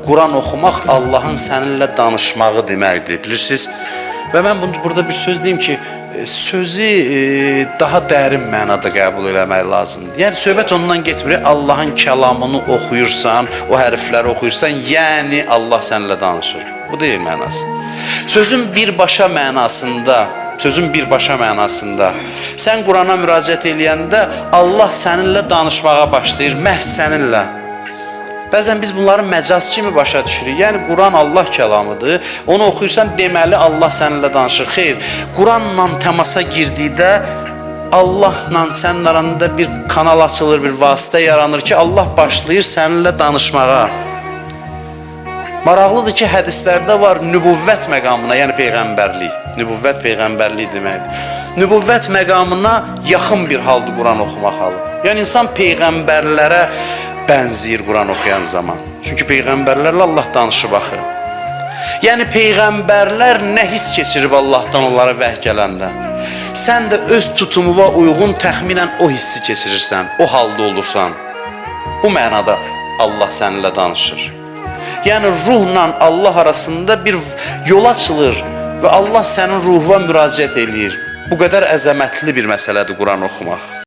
Quran oxumaq Allahın səninlə danışmağı deməkdir, bilirsiniz? Və mən burada bir söz deyim ki, sözü daha dərin mənada qəbul eləmək lazımdır. Yəni söhbət ondan getmir, Allahın kəlamını oxuyursan, o hərfləri oxuyursan, yəni Allah səninlə danışır. Bu deyil mənası. Sözün birbaşa mənasında, sən Qurana müraciət eləyəndə Allah səninlə danışmağa başlayır, məhz səninlə. Bəzən biz bunları məcaz kimi başa düşürük. Yəni Quran Allah kəlamıdır. Onu oxuyursan deməli Allah səninlə danışır. Xeyr, Quranla təmasa girdikdə Allahla sənin aranda bir kanal açılır, bir vasitə yaranır ki, Allah başlayır səninlə danışmağa. Maraqlıdır ki, hədislərdə var nübüvvət məqamına, yəni peyğəmbərlik. Nübüvvət peyğəmbərlik deməkdir. Nübüvvət məqamına yaxın bir haldır Quran oxumaq halı. Yəni insan peyğəmbərlərə bənzəyir Quran oxuyan zaman. Çünki peyğəmbərlərlə Allah danışıb axı. Yəni peyğəmbərlər nə hiss keçirib Allahdan onlara vəhy gələndə? Sən də öz tutumuva uyğun təxminən o hissi keçirirsən, o halda olursan. Bu mənada Allah səninlə danışır. Yəni ruhla Allah arasında bir yol açılır və Allah sənin ruhuna müraciət eləyir. Bu qədər əzəmətli bir məsələdir Quran oxumaq.